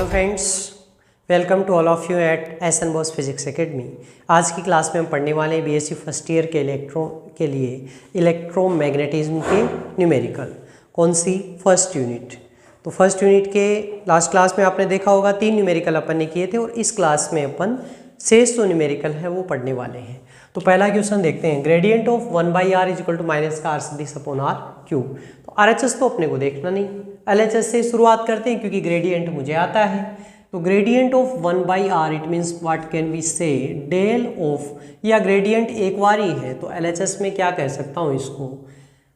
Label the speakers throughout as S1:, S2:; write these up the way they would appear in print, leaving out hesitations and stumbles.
S1: Friends, welcome to all of you at S N. Bose physics academy. आज की class में हम पढ़ने वाले हैं बीएससी फर्स्ट ईयर के लिए इलेक्ट्रोमैग्नेटिज्म के न्यूमेरिकल। कौन सी? First unit. तो फर्स्ट यूनिट के लास्ट क्लास में आपने देखा होगा 3 न्यूमेरिकल अपन ने किए थे और इस क्लास में अपन शेष जो न्यूमेरिकल है वो पढ़ने वाले हैं। तो पहला क्वेश्चन देखते हैं। Gradient of 1/r equal to minus का r सदिश अपॉन r क्यूब। तो RHS तो अपने को देखना नहीं, LHS से शुरुआत करते हैं क्योंकि ग्रेडियंट मुझे आता है। तो gradient of 1/r it means what can we say, del of, या ग्रेडियंट एक बार ही है तो LHS में क्या कह सकता हूँ,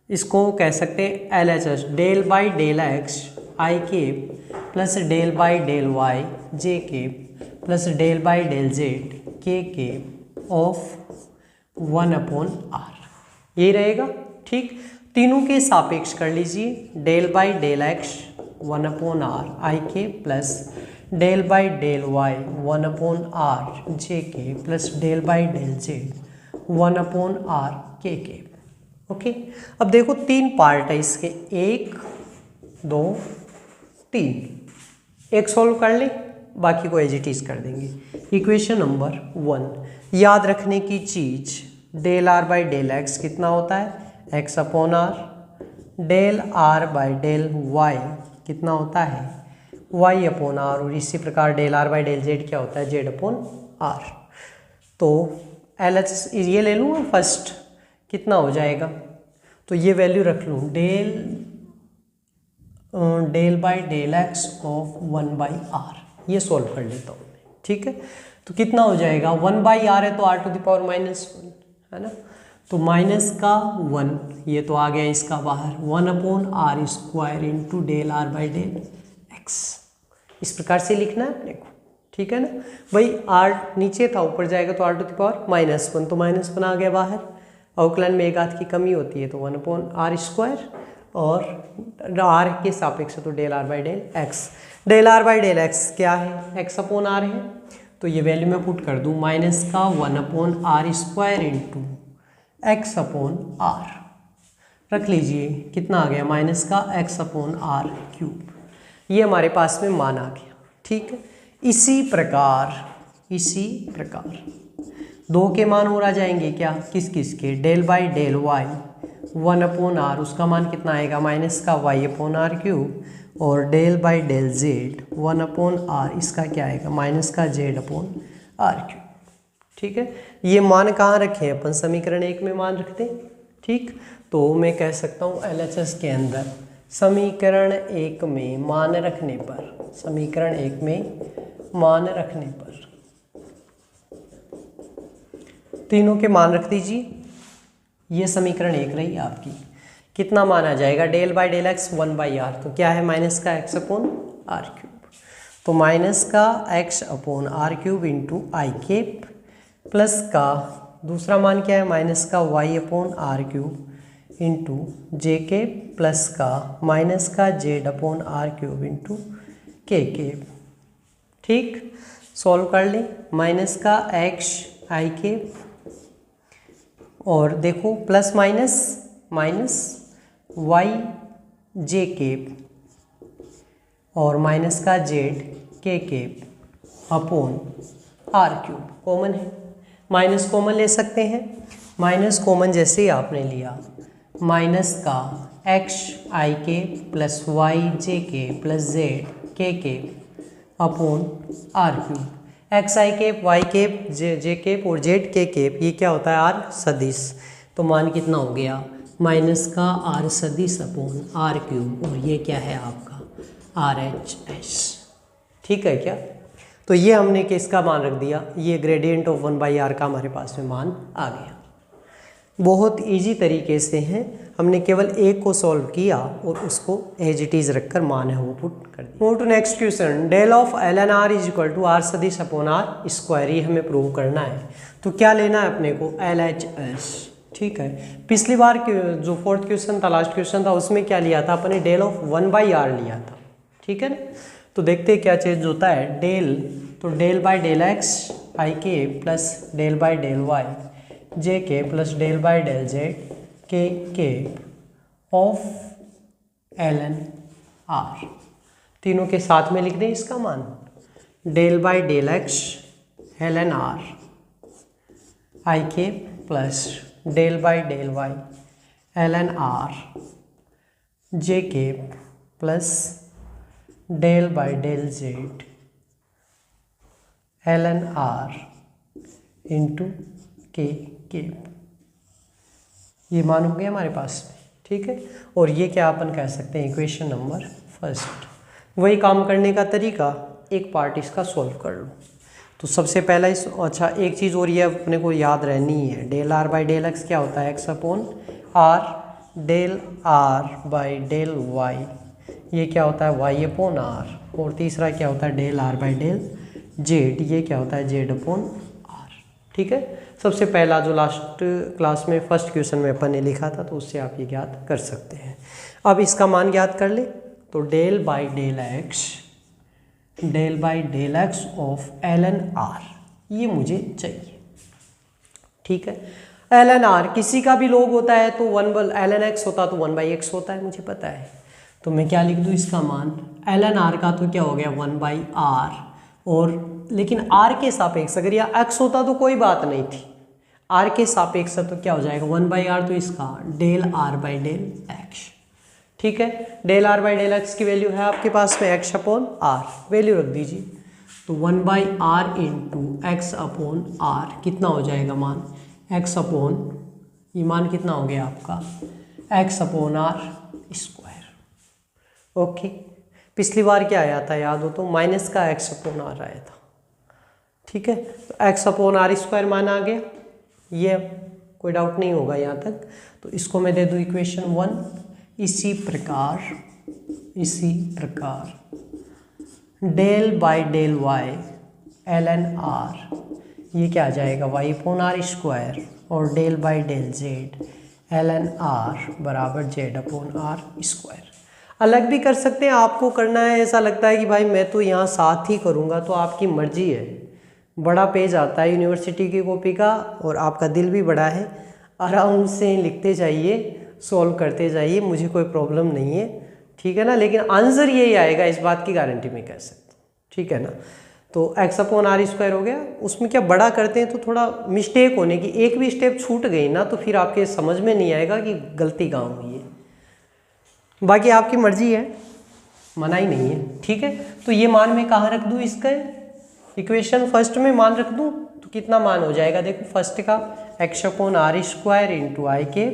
S1: इसको कह सकते हैं LHS del by del x I cap plus del by del Y J cap plus del by del Z के केप ऑफ 1/r। यही रहेगा, ठीक। तीनों के सापेक्ष कर लीजिए, del by del x 1/r i के plus del by del y 1/r j के plus del by del z 1/r k. Okay, अब देखो 3 पार्ट है इसके, 1 2 3। एक सॉल्व कर ले, बाकी को एज इट इज कर देंगे। इक्वेशन नंबर 1, याद रखने की चीज, del r by del x कितना होता है, x upon r. Del r by del y कितना होता है, वाई अपॉन आर। और इसी प्रकार del r by del z क्या होता है, जेड अपॉन आर। तो LHS ये ले लूँ फर्स्ट, कितना हो जाएगा, तो ये वैल्यू रख लूँ, del by del x of 1/r। ये सॉल्व कर लेता हूँ मैं, ठीक है। तो कितना हो जाएगा, 1/r है तो r टू द पावर -1 है ना, तो माइनस का 1, ये तो आ गया इसका बाहर, 1/r square into del r by del x. इस प्रकार से लिखना है अपने को, ठीक है ना भाई। r नीचे था, ऊपर जाएगा तो r टू द पावर -1, तो -1 आ गया बाहर। अवकलन में एक हाथ की कमी होती है तो 1/r स्क्वायर, और r के सापेक्ष तो del r by del x. Del r by del x क्या है, x अपॉन r है, तो ये वैल्यू मैं पुट कर दूँ, माइनस का 1/r square into x upon r। रख लीजिए, कितना आ गया, माइनस का x अपॉन r क्यूब। ये हमारे पास में मान आ गया, ठीक है। इसी प्रकार 2 के मान और आ जाएंगे क्या, किस के, del by del y 1/r, उसका मान कितना आएगा, माइनस का y अपॉन r क्यूब। और del by del z 1/r, इसका क्या आएगा, माइनस का z अपॉन r क्यूब, ठीक है। ये मान कहाँ रखे हैं अपन, समीकरण 1 में मान रखते हैं, ठीक। तो मैं कह सकता हूँ LHS के अंदर समीकरण 1 में मान रखने पर, समीकरण 1 में मान रखने पर तीनों के मान रख दीजिए। ये समीकरण 1 रही आपकी, कितना मान आ जाएगा, del by del x 1/r, तो क्या है, माइनस का x अपॉन r क्यूब। तो माइनस का x upon r cube into I cap plus का दूसरा मान क्या है, माइनस का y upon r cube into J के प्लस का माइनस का z upon r cube into के केप, ठीक। सॉल्व कर ले, माइनस का x आई केप और देखो plus minus y J cap और माइनस का z K cap upon r cube. Common है, माइनस कॉमन ले सकते हैं। माइनस कॉमन जैसे ही आपने लिया, माइनस का x आई के प्लस y जे के plus z K cap upon r cube. X आई cap, Y cap, J cap और जेड के केप, ये क्या होता है, आर सदिश। तो मान कितना हो गया, माइनस का आर सदिश अपॉन आर क्यूब, और ये क्या है आपका RHS, ठीक है क्या। तो ये हमने किसका मान रख दिया, ये ग्रेडियंट ऑफ 1/r का हमारे पास में मान आ गया। बहुत इजी तरीके से हैं, हमने केवल एक को सॉल्व किया और उसको एज इट इज रखकर मान है वो पुट कर दिया। Move to next question, del of ln r is equal to r सदिश अपॉन r स्क्वायर। ये हमें प्रूव करना है, तो क्या लेना है अपने को, LHS, ठीक है। पिछली बार जो 4th क्वेश्चन था, लास्ट क्वेश्चन था, उसमें क्या लिया था अपने, डेल ऑफ 1/r लिया था, ठीक है ना। तो देखते क्या चेंज होता है, डेल, तो del by del x I के plus del by del Y J के plus del by del Z K of ln r। तीनों के साथ में लिख दें इसका मान, del by del x ln r i cap plus del by del y ln r j cap plus del by del z ln r into के cap. ये मान हो गया हमारे पास में, ठीक है। और ये क्या अपन कह सकते हैं, इक्वेशन नंबर फर्स्ट। वही काम करने का तरीका, एक पार्ट इसका सॉल्व कर लो। तो सबसे पहला अच्छा एक चीज़ और ये अपने को याद रहनी है, del r by del x क्या होता है, x upon r del r by del y, ये क्या होता है वाई अपॉन आर। और तीसरा क्या होता है del r by del z, ये क्या होता है जेड अपॉन आर, ठीक है। सबसे पहला जो लास्ट क्लास में फर्स्ट क्वेश्चन में अपन ने लिखा था, तो उससे आप ये ज्ञात कर सकते हैं। अब इसका मान ज्ञात कर ले, तो del by del x of ln r, ये मुझे चाहिए, ठीक है। ln r किसी का भी log होता है तो ln x होता तो 1/x होता है, मुझे पता है। तो मैं क्या लिख दूँ इसका मान, ln r का तो क्या हो गया 1/r, और लेकिन r के सापेक्ष अगर यह x होता तो कोई बात नहीं थी, r के सापेक्ष तो क्या हो जाएगा 1/r, तो इसका del r by del x, ठीक है। Del r by del x की वैल्यू है आपके पास में एक्स अपॉन आर, वैल्यू रख दीजिए। तो 1/r into x upon are कितना हो जाएगा मान, एक्स अपॉन, ये मान कितना हो गया आपका x upon are square. Okay, पिछली बार क्या आया था याद हो तो, माइनस का एक्स अपॉन आर आया था, ठीक है। तो एक्स अपॉन आर स्क्वायर मान आ गया, ये कोई डाउट नहीं होगा यहाँ तक। तो इसको मैं दे दूँ इक्वेशन 1। इसी प्रकार del by del y ln r, ये क्या आ जाएगा वाई अपॉन आर स्क्वायर, और del by del z ln r बराबर जेड अपॉन आर स्क्वायर। अलग भी कर सकते हैं, आपको करना है ऐसा लगता है कि भाई मैं तो यहाँ साथ ही करूँगा, तो आपकी मर्जी है। बड़ा पेज आता है यूनिवर्सिटी की कॉपी का, और आपका दिल भी बड़ा है, आराम से लिखते जाइए, सॉल्व करते जाइए, मुझे कोई प्रॉब्लम नहीं है, ठीक है ना। लेकिन आंसर यही आएगा, इस बात की गारंटी मैं कह सकता हूँ, ठीक है ना। तो एक्स अपॉन आर स्क्वायर हो गया, उसमें क्या बड़ा करते हैं तो थोड़ा मिस्टेक होने की, एक भी स्टेप छूट गई ना तो फिर आपके समझ में नहीं आएगा कि गलती कहाँ हुई है। बाकी आपकी मर्जी है, मना ही नहीं है, ठीक है। तो ये मान मैं कहाँ रख दूँ, इसका इक्वेशन फर्स्ट में मान रख दूँ, तो कितना मान हो जाएगा, देखो फर्स्ट का X upon are square into I के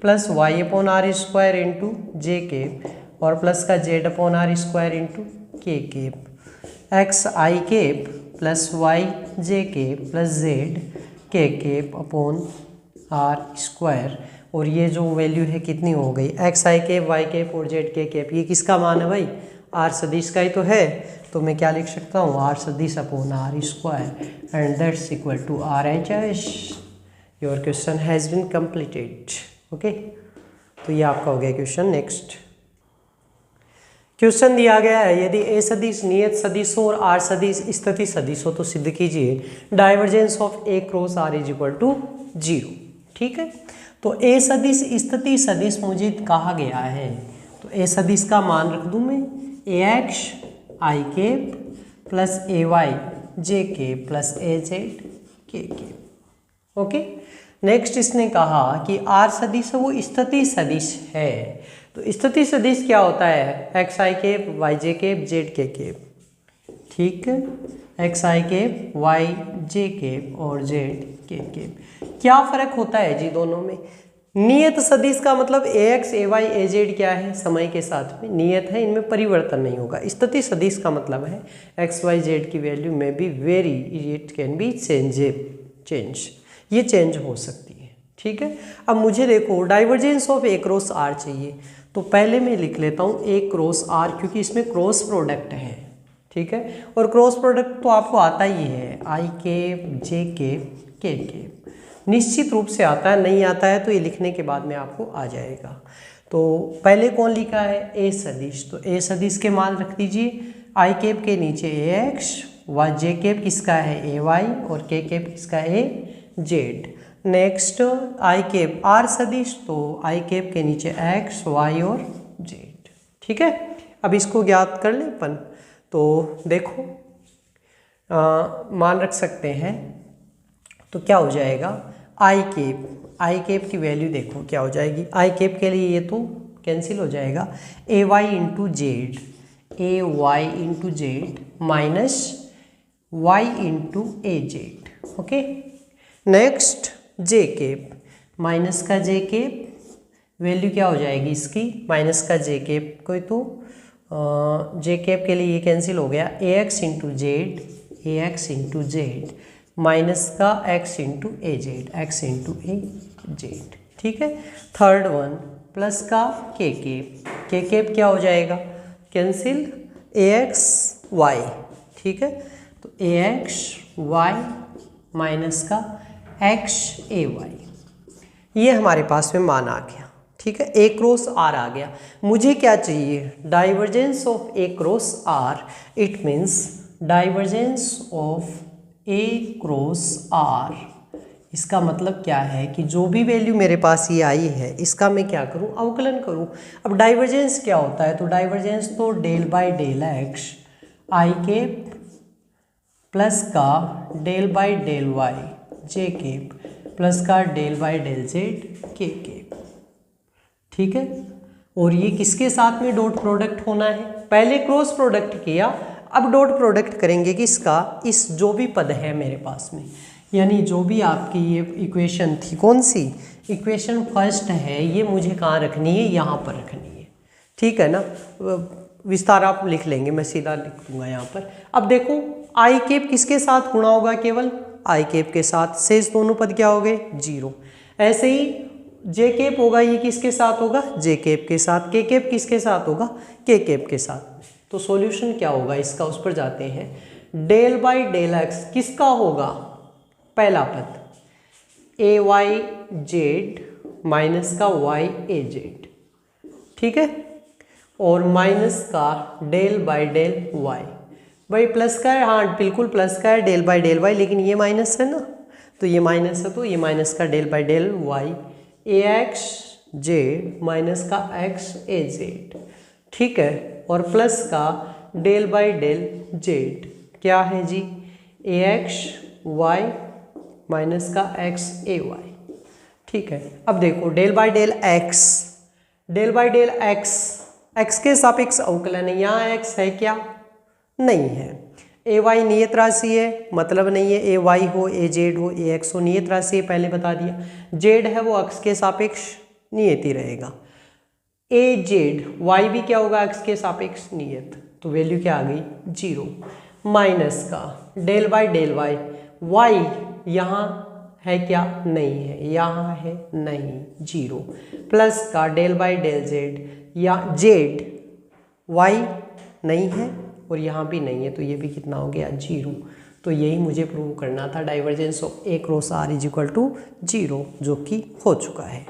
S1: plus Y upon are square into J cap, और प्लस का Z upon are square into के केप, एक्स आई केप प्लस वाई जे केप प्लस जेड के केप अपॉन आर स्क्वायर। और ये जो value है कितनी हो गई, एक्स आई केप वाई केप और जेड के केप, ये किसका मान है भाई, आर सदिश का ही तो है। तो मैं क्या लिख सकता हूँ, आर सदिश upon are square, and that's equal to R H S. Your question has been completed. Okay, तो ये आपका हो गया क्वेश्चन। नेक्स्ट क्वेश्चन दिया गया है, यदि ए सदिश नियत सदिश हो और आर सदिश स्थिति सदिश हो तो सिद्ध कीजिए divergence of A cross are is equal to 0, ठीक है। तो ए सदिश स्थिति सदिश मुझे कहा गया है, तो ए सदिश का मान रख दूं मैं ए एक्स आई केप प्लस ए वाई जे के प्लस ए जेड के केप। ओके, नेक्स्ट इसने कहा कि आर सदिश वो स्थिति सदिश है। तो स्थिति सदिश क्या होता है, एक्स आई केप वाई जे केप जेड के केप, ठीक है। एक्स आई केप वाई जे केप और जेड के केप। क्या फर्क होता है जी दोनों में, नियत सदिश का मतलब ए x a Y A Z क्या है, समय के साथ में नियत है, इनमें परिवर्तन नहीं होगा। स्थिति सदिश का मतलब है एक्स वाई जेड की वैल्यू में be vary, it can be change, ये चेंज हो सकती है, ठीक है। अब मुझे देखो divergence of A cross r चाहिए, तो पहले मैं लिख लेता हूँ ए क्रॉस आर, क्योंकि इसमें क्रॉस प्रोडक्ट है, ठीक है। और क्रॉस प्रोडक्ट तो आपको आता ही है, आई केप जे केप के केप निश्चित रूप से आता है, नहीं आता है तो ये लिखने के बाद में आपको आ जाएगा। तो पहले कौन लिखा है, ए सदिश, तो ए सदिश के मान रख दीजिए, आई केप के नीचे a x, y J cap किसका है ए वाई, और के केप किसका है z. Next i cap r सदिश, तो आई केप के नीचे एक्स वाई और जेड, ठीक है। अब इसको ज्ञात कर ले अपन, तो देखो मान रख सकते हैं तो क्या हो जाएगा आई केप की वैल्यू देखो क्या हो जाएगी। आई केप के लिए ये तो कैंसिल हो जाएगा, A Y into Z minus Y into A Z. Okay, next J cap, minus का जे केप वैल्यू क्या हो जाएगी इसकी, माइनस का जे केप कोई तो जे केप के लिए ये कैंसिल हो गया, ए एक्स इंटू जेड माइनस का एक्स इंटू ए जेड। ठीक है, थर्ड वन प्लस का के केप क्या हो जाएगा, कैंसिल ए एक्स वाई। ठीक है, तो ए एक्स वाई माइनस का एक्स ए वाई, ये हमारे पास में मान आ गया। ठीक है, ए क्रॉस आर आ गया। मुझे क्या चाहिए, divergence of A cross r. It means divergence of A cross r, इसका मतलब क्या है कि जो भी वैल्यू मेरे पास ये आई है इसका मैं क्या करूं, अवकलन करूं। अब डाइवर्जेंस क्या होता है, तो डाइवर्जेंस तो del by del x I cap plus का del by del Y J cap plus का डेल बाय डेल जेड के केप। ठीक है, और ये किसके साथ में डॉट प्रोडक्ट होना है, पहले क्रॉस प्रोडक्ट किया, अब डॉट प्रोडक्ट करेंगे किसका, इस जो भी पद है मेरे पास में, यानी जो भी आपकी ये इक्वेशन थी, कौन सी इक्वेशन फर्स्ट है, ये मुझे कहाँ रखनी है, यहाँ पर रखनी है। ठीक है ना, विस्तार आप लिख लेंगे, मैं सीधा लिख दूंगा यहाँ पर। अब देखो आई केप किसके साथ गुणा होगा, केवल आई केप के साथ, शेष दोनों पद क्या हो गए, जीरो। ऐसे ही जे केप होगा, ये किसके साथ होगा, जे केप के साथ। के केप किसके साथ होगा, के केप के साथ। तो सॉल्यूशन क्या होगा इसका, उस पर जाते हैं। डेल बाई डेल एक्स किसका होगा, पहला पद ए वाई जेड माइनस का वाई ए जेड। ठीक है, और माइनस का डेल बाई डेल वाई, भाई प्लस का है, हाँ बिल्कुल प्लस का है, डेल बाई डेल वाई, लेकिन ये माइनस है ना, तो ये माइनस है, तो ये माइनस का del by del y a x z minus का एक्स ए जेड। ठीक है, और प्लस का डेल बाई डेल जेड क्या है जी, ए एक्स वाई माइनस का एक्स ए वाई। ठीक है, अब देखो del by del x, del by del x के सापेक्ष अवकलन है, यहाँ एक्स है क्या, नहीं है। ए वाई नियत राशि है, मतलब नहीं है ए वाई हो ए जेड हो ए एक्स हो, नियत राशि है, पहले बता दिया। जेड है वो अक्ष के सापेक्ष नियत ही रहेगा। ए जेड वाई भी क्या होगा, अक्ष के सापेक्ष नियत, तो वैल्यू क्या आ गई, जीरो। माइनस का del by del y, y यहाँ है क्या, नहीं है, यहाँ है नहीं, जीरो। प्लस का डेल बाई डेल जेड, या जेड वाई नहीं है और यहाँ भी नहीं है, तो ये भी कितना हो गया, जीरो। तो यही मुझे प्रूव करना था, divergence of A cross are is equal to zero, जो कि हो चुका है।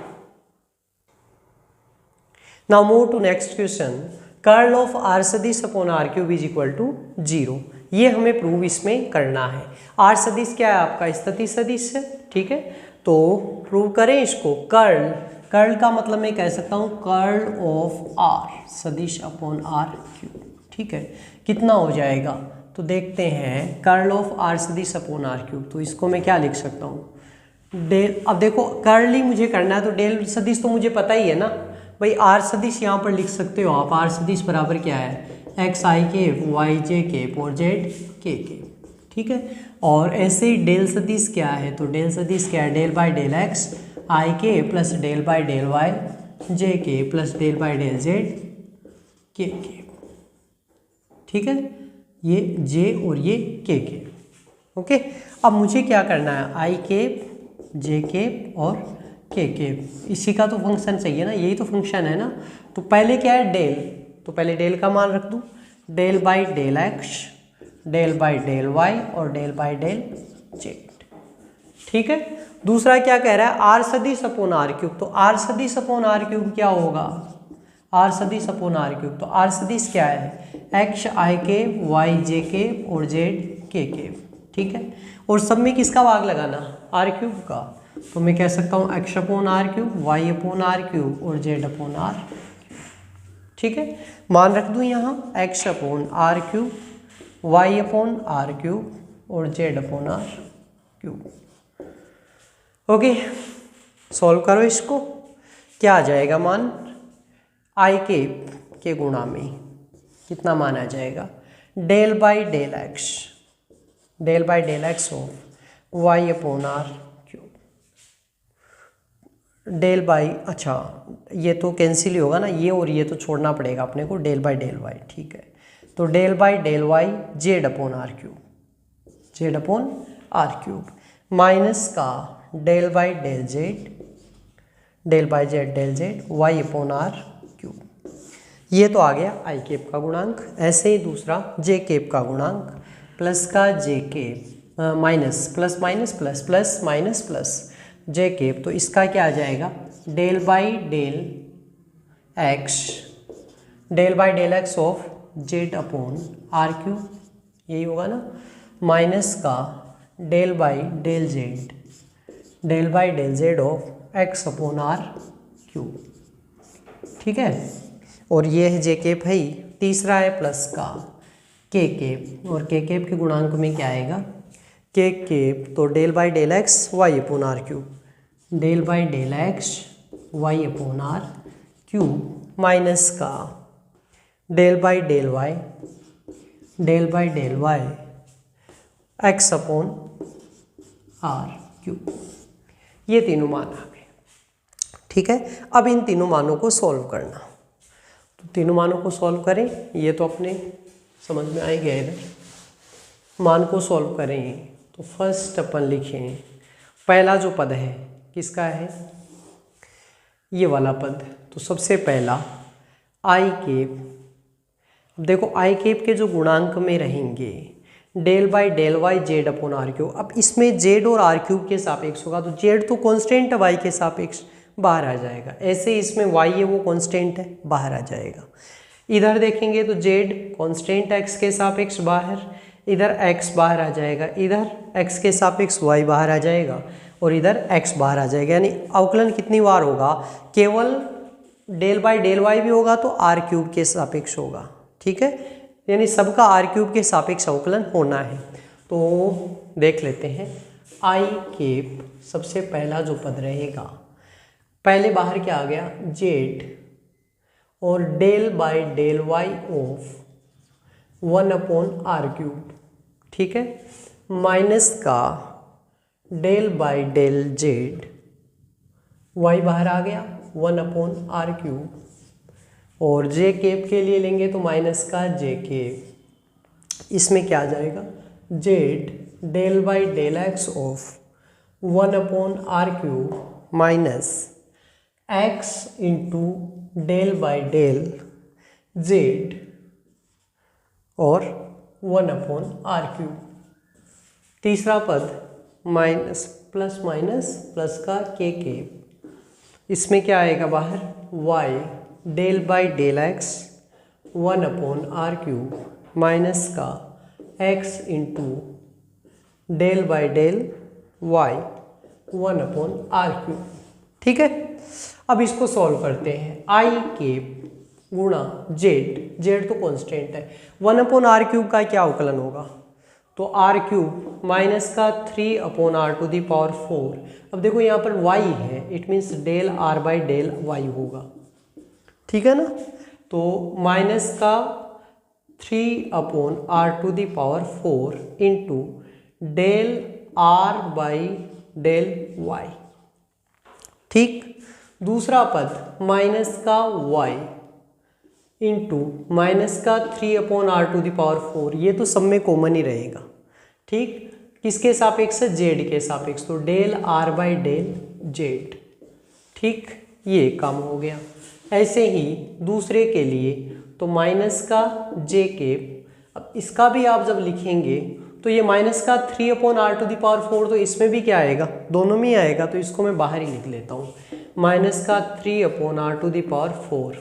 S1: Now move to next question, curl of R सदिश upon are cube is equal to zero. ये हमें प्रूव इसमें करना है। आर सदिश क्या है आपका, स्थिति सदिश है। ठीक है, तो प्रूव करें इसको। कर्ल का मतलब मैं कह सकता हूँ कर्ल ऑफ आर सदिश अपॉन आर क्यूब। ठीक है, कितना हो जाएगा, तो देखते हैं कर्ल ऑफ आर सदिश अपॉन आर क्यूब, तो इसको मैं क्या लिख सकता हूँ, डेल। अब देखो कर्ल ही मुझे करना है, तो डेल सदिश तो मुझे पता ही है ना भाई, आर सदिश यहाँ पर लिख सकते हो आप। आर सदिश बराबर क्या है, एक्स आई केप वाई जे केप और जेड के केप। ठीक है, और ऐसे ही डेल सदिश क्या है, तो डेल सदिश क्या है, del by del x I के plus del by del Y J के plus del by del Z K K. ठीक है, ये जे और ये के के। ओके, अब मुझे क्या करना है, आई केप जे केप और के केप, इसी का तो फंक्शन चाहिए ना, यही तो फंक्शन है ना। तो पहले क्या है डेल, तो पहले डेल का मान रख दूँ, del by del x del by del y और डेल बाई डेल जेड। ठीक है, दूसरा क्या कह रहा है, आर सदिश अपॉन आर क्यूब। तो आर सदिश अपॉन आर क्यूब क्या होगा, आर सदिश अपॉन आर क्यूब, तो आर सदिश क्या है, एक्स आई के वाई जे के और जेड के के। ठीक है, और सब में किसका भाग लगाना, आर क्यूब का, तो मैं कह सकता हूँ X upon are cube Y upon are cube और जेड अपॉन आर। ठीक है, मान रख दूँ यहाँ X upon are cube Y upon are cube और Z upon are cube. Okay, solve करो इसको। क्या आ जाएगा मान, आई केप के गुणा में कितना मान आ जाएगा, del by del x of y upon are cube. Del by, अच्छा ये तो कैंसिल ही होगा ना, ये और ये तो छोड़ना पड़ेगा अपने को, डेल बाई डेल वाई, ठीक है। तो del by del Y Z upon are cube minus का del by del Z Y upon are cube. ये तो आ गया आई केप का गुणांक। ऐसे ही दूसरा जे केप का गुणांक, प्लस का जे cap minus plus minus plus plus minus plus j cap, तो इसका क्या आ जाएगा, del by del x of z upon are cube, यही होगा ना, माइनस का del by del z of x upon are cube, ठीक है। और ये है जे केप है ही। तीसरा है प्लस का के केप, और के केप के गुणांक में क्या आएगा, के केप तो del by del x Y upon are cube, del by del x Y upon are cube minus का del by del Y X upon are cube. ये तीनों मान आ गए, ठीक है। अब इन तीनों मानों को सॉल्व करना, तो तीनों मानों को सॉल्व करें, ये तो अपने समझ में आ ही गया। इधर मान को सॉल्व करें तो फर्स्ट अपन लिखें, पहला जो पद है किसका है, ये वाला पद, तो सबसे पहला आई केप। अब देखो आई केप के जो गुणांक में रहेंगे del by del Y Z upon are cube. अब इसमें जेड और आर क्यूब के सापेक्ष होगा, तो जेड तो कांस्टेंट है वाई के सापेक्ष, बाहर आ जाएगा। ऐसे इसमें वाई है वो कांस्टेंट है, बाहर आ जाएगा। इधर देखेंगे तो जेड कांस्टेंट एक्स के सापेक्ष बाहर, इधर एक्स बाहर आ जाएगा, इधर एक्स के सापेक्ष वाई बाहर आ जाएगा, और इधर एक्स बाहर आ जाएगा। यानी अवकलन कितनी बार होगा, केवल डेल बाई डेल वाई भी होगा तो आर क्यूब के सापेक्ष होगा, ठीक है। यानी सबका आर क्यूब के सापेक्ष अवकलन होना है। तो देख लेते हैं, आई केप सबसे पहला जो पद रहेगा, पहले बाहर क्या आ गया, जेड और del by del y of 1 upon are cube, ठीक है, माइनस का del by del Z, y बाहर आ गया 1 अपॉन आर क्यूब, और जे केप के लिए लेंगे तो माइनस का जे केप, इसमें क्या आ जाएगा, z del by del x of 1 upon are cube minus x into del by del z और 1 अपॉन आर क्यूब। तीसरा पद माइनस प्लस का के केप, इसमें क्या आएगा बाहर, y del by del x 1 upon are cube minus का x into del by del y 1 upon are cube, ठीक है। अब इसको सॉल्व करते हैं, आई केप गुणा जेड तो कांस्टेंट है, 1 अपॉन आर क्यूब का क्या अवकलन होगा, तो आर क्यूब माइनस का 3 upon r to the power 4। अब देखो यहाँ पर वाई है, it means del r by del y होगा, ठीक है ना। तो माइनस का 3 upon r to the power 4 into del r by del y, ठीक। दूसरा पद माइनस का y इंटू माइनस का 3 upon r to the power 4, ये तो सब में कॉमन ही रहेगा, ठीक। किसके सापेक्ष है, जेड के सापेक्ष, तो del r by del z, ठीक, ये काम हो गया। ऐसे ही दूसरे के लिए तो माइनस का जे केप, अब इसका भी आप जब लिखेंगे तो ये माइनस का 3 upon r to the power 4, तो इसमें भी क्या आएगा, दोनों में ही आएगा, तो इसको मैं बाहर ही लिख लेता हूँ, माइनस का 3 upon r to the power 4,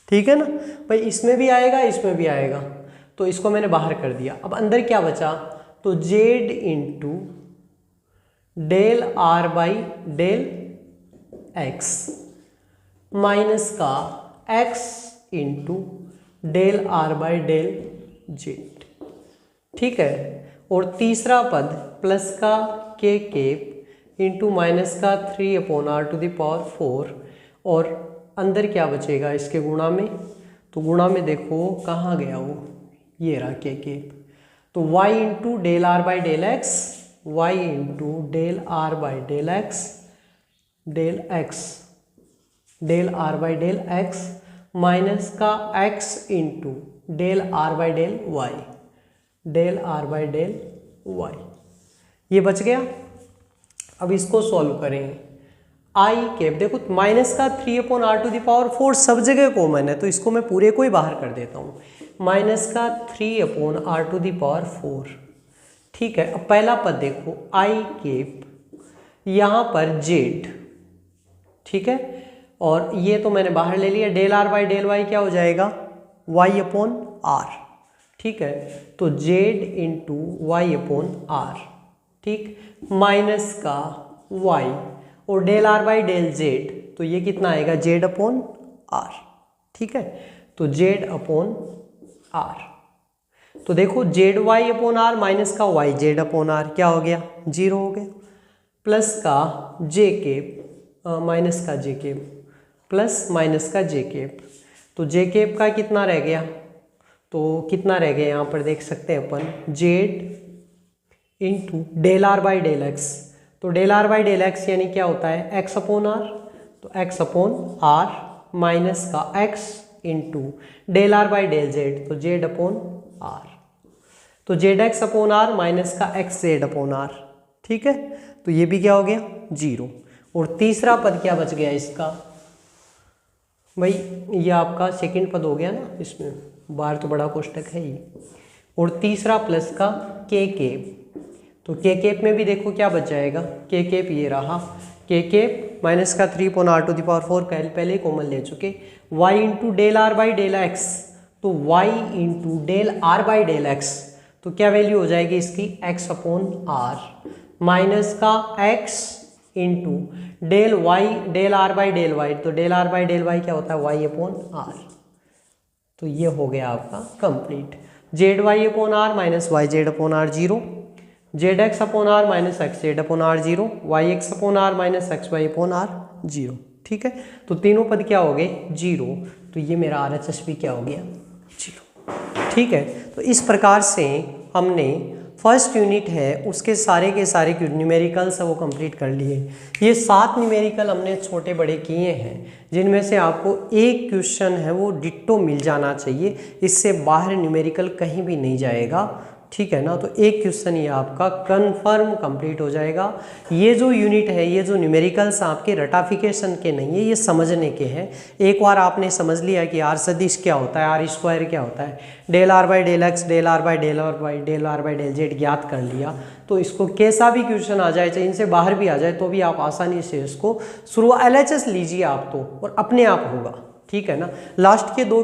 S1: ठीक है ना भाई, इसमें भी आएगा इसमें भी आएगा, तो इसको मैंने बाहर कर दिया। अब अंदर क्या बचा, तो z into del r by del x minus का x into del r by del z, ठीक है। और तीसरा पद प्लस का के केप इंटू माइनस का 3/r⁴ और अंदर क्या बचेगा इसके गुणा में, तो गुणा में देखो कहाँ गया वो, ये रहा के केप। तो y into del r by del x, y into del r by del x, del x del r by del x minus का x into del r by del y, del r by del y, ये बच गया। अब इसको solve करेंगे। आई cap देखो minus का 3/r⁴ सब जगह कॉमन है, तो इसको मैं पूरे को ही बाहर कर देता हूँ। माइनस का 3/r⁴, ठीक है। अब पहला पद देखो आई कैप, यहाँ पर जेड, ठीक है, और ये तो मैंने बाहर ले लिया। Del r by del y क्या हो जाएगा, y/r, ठीक है। तो जेड इंटू y/r, ठीक, माइनस का y और del r by del z, तो ये कितना आएगा z/r, ठीक है। तो z/r, तो देखो zy/r माइनस का yz/r क्या हो गया, 0 हो गया। प्लस का जे केप माइनस का जे केप प्लस माइनस का जे केप, तो जे केप का कितना रह गया, तो कितना रह गया यहाँ पर देख सकते हैं अपन, z into del r by del x, तो del r by del x यानी क्या होता है x/r, तो x/r माइनस का x into del r by del z, तो z/r, तो zx/r माइनस का xz/r, ठीक है। तो ये भी क्या हो गया 0। और तीसरा पद क्या बच गया इसका, भाई ये आपका सेकंड पद हो गया ना, इसमें बाहर तो बड़ा कोष्टक है ही। और तीसरा प्लस का के केप, तो के केप में भी देखो क्या बच जाएगा, के केप ये रहा, के केप माइनस का 3/r⁴ पहले ही कॉमन ले चुके। y into del r by del x, तो y into del r by del x, तो क्या वैल्यू हो जाएगी इसकी x/r माइनस का x into del y del r by del y, तो del r by del y क्या होता है y/r, तो ये हो गया आपका complete. zy/r minus yz/r 0, zx/r minus xz/r 0, yx/r minus xy/r 0, ठीक है। तो तीनों पद क्या हो गए 0, तो ये मेरा RHS भी क्या हो गया 0, ठीक है। तो इस प्रकार से हमने फर्स्ट यूनिट है उसके सारे के सारे न्यूमेरिकल्स है वो कंप्लीट कर लिए। ये 7 न्यूमेरिकल हमने छोटे बड़े किए हैं, जिनमें से आपको एक क्वेश्चन है वो डिट्टो मिल जाना चाहिए, इससे बाहर न्यूमेरिकल कहीं भी नहीं जाएगा, ठीक है ना। तो एक क्वेश्चन ये आपका कंफर्म कंप्लीट हो जाएगा। ये जो यूनिट है, ये जो न्यूमेरिकल्स आपके रटाफिकेशन के नहीं है, ये समझने के हैं। एक बार आपने समझ लिया कि आर सदिश क्या होता है, आर स्क्वायर क्या होता है, del r by del x, del r by del r by del r by del z ज्ञात कर लिया, तो इसको कैसा भी क्वेश्चन आ जाए, चाहे इनसे बाहर भी आ जाए, तो भी आप आसानी से इसको शुरू LHS लीजिए आप तो, और अपने आप होगा, ठीक है ना। लास्ट के 2